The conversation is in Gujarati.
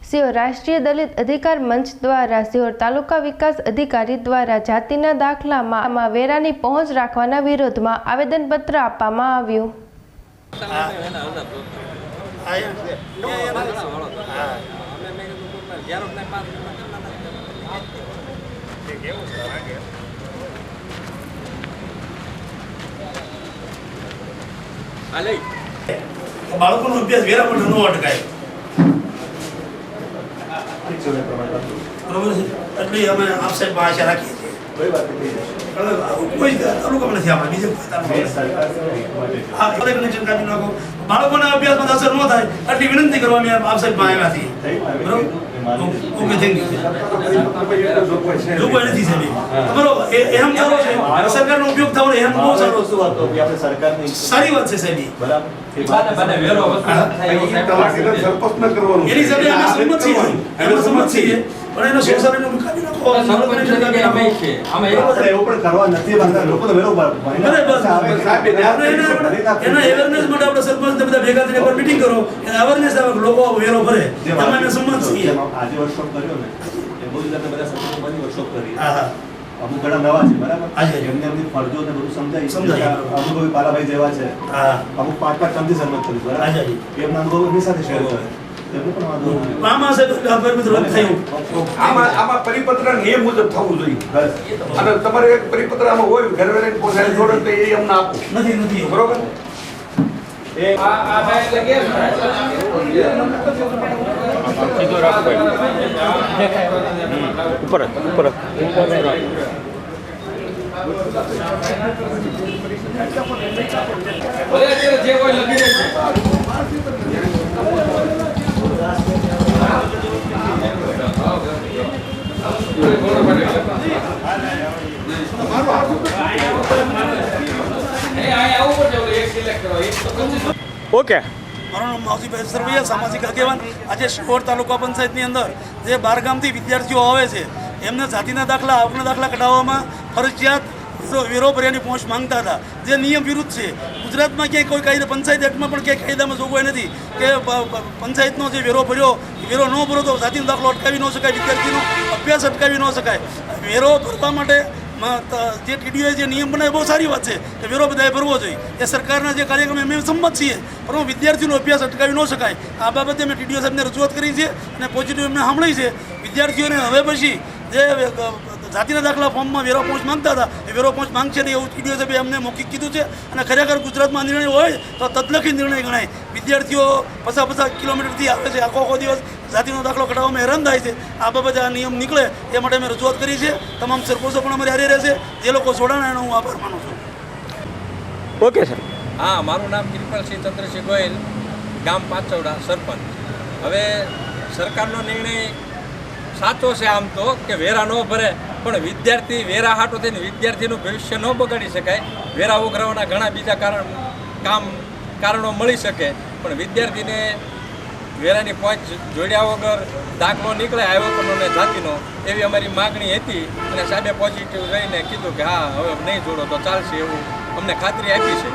સિહોર રાષ્ટ્રીય દલિત અધિકાર મંચ દ્વારા સિહોર તાલુકા વિકાસ અધિકારી દ્વારા જાતિના દાખલામાં વેરાની પહોંચ રાખવાના વિરોધમાં આવેદનપત્ર આપવામાં આવ્યું. બાળકોનો અભ્યાસ વેરા માટે ન અટકાય. બરોબર છે. એટલે અમે આપ સાહેબ આશા રાખીએ છીએ. કોઈ તાલુકામાં નથી આપણે બીજે બાળકોના અભ્યાસમાં અસર ન થાય એટલી વિનંતી કરવાની આપ સાહેબ આવ્યા છીએ. બરોબર. Okay, thank you. જોગવાઈ નથી સાહેબ. બરોબર. એમ સારો છે. સરકારનો ઉપયોગ થવો એમ બહુ સારો સારી વાત છે સાહેબ. બરાબર. એની સાથે અમે સંમત છીએ. એમાં સંમત છીએ. પણ એનો સોસાયટીનો મુકાબલો નાખો. એવું પણ કરવા નથી માંગતા. લોકો તો વેરો એના અવેરનેસ માટે આપણે સરપંચ બધા ભેગા થઈને એકવાર મીટિંગ કરો. એના અવેરનેસ આવે લોકો વેરો ભરે. એમાં અમે સંમત છીએ. આજે વર્કશોપ કર્યો ને એ બહુ બધા સરપંચો બની વર્કશોપ કરી. અમુક ઘણા નવા છે. બરાબર. એમને એમની ફરજો ને બધું સમજાય. અમુક પાલાભાઈ જેવા છે. અમુક 5-5 ટર્મથી સંમત કર્યું. બરાબર. એમના અનુભવ એમની સાથે શેર કરે. આમાં પરિપત્ર નિયમ મુજબ થવું જોઈએ. અને તમારે એક પરિપત્ર આમાં હોય ઘર વેરાની પોસાય જોડે તો એ અમને આપો. નથી બરોબર. ઓકે. મારું નામ માવજીભાઈ સરવૈયા, સામાજિક આગેવાન. આજે સિહોર તાલુકા પંચાયતની અંદર જે 12 ગામથી વિદ્યાર્થીઓ આવે છે એમને જાતિના દાખલા, આવકના દાખલા કઢાવવામાં ફરજિયાત વેરો ભર્યાની પહોંચ માંગતા હતા, જે નિયમ વિરુદ્ધ છે. ગુજરાતમાં ક્યાંય કોઈ કાયદા, પંચાયત એક્ટમાં પણ ક્યાંય કાયદામાં જોગવાઈ નથી કે પંચાયતનો જે વેરો ભર્યો, વેરો ન ભરો તો જાતિનો દાખલો અટકાવી ન શકાય, વિદ્યાર્થીનો અભ્યાસ અટકાવી ન શકાય. વેરો ભરવા માટે જે ટીડીઓએ જે નિયમ બનાવે બહુ સારી વાત છે કે વેરો બધાએ ભરવો જોઈએ. એ સરકારના જે કાર્યક્રમ અમે સંમત છીએ, પરંતુ વિદ્યાર્થીનો અભ્યાસ અટકાવી ન શકાય. આ બાબતે અમે ટીડીઓ સાહેબને રજૂઆત કરી છે અને પોઝિટિવ એમને સાંભળી છે. વિદ્યાર્થીઓને હવે પછી જે જાતિના દાખલા ફોર્મમાં વેરો પહોંચ માંગતા હતા એ વેરો પહોંચ માંગશે નહીં એવું ટીડીઓ સાહેબે અમને મૌખિક કીધું છે. અને ખરેખર ગુજરાતમાં નિર્ણય હોય તો તદલખી નિર્ણય ગણાય. વિદ્યાર્થીઓ 50 કિલોમીટરથી આવે છે, આખો દિવસ જાતિનો દાખલો કઢાવવામાં હેરાન થાય છે. આ બાબતે આ નિયમ નીકળે એ માટે અમે રજૂઆત કરી છે. તમામ સરપંચો પણ અમારે હારે રહેશે. જે લોકો જોડાણા એનો હું આભાર માનું છું. Okay sir. હા, મારું નામ કિરપલસિંહ ચંદ્રસિંહ ગોયલ, ગામ પાચવડા, સરપંચ. હવે સરકારનો નિર્ણય સાચો છે આમ તો કે વેરા ન ભરે, પણ વિદ્યાર્થી વેરા હાટો થઈને વિદ્યાર્થીનું ભવિષ્ય ન બગાડી શકાય. વેરા ઉઘરાવવાના ઘણા બીજા કારણો મળી શકે, પણ વિદ્યાર્થીને વેરાની પહોંચ જોડ્યા વગર દાખલો નીકળે આવકનો ને જાતિનો, એવી અમારી માગણી હતી. અને સાહેબે પોઝિટિવ રહીને કીધું કે હા, હવે નહીં જોડો તો ચાલશે, એવું અમને ખાતરી આપી છે.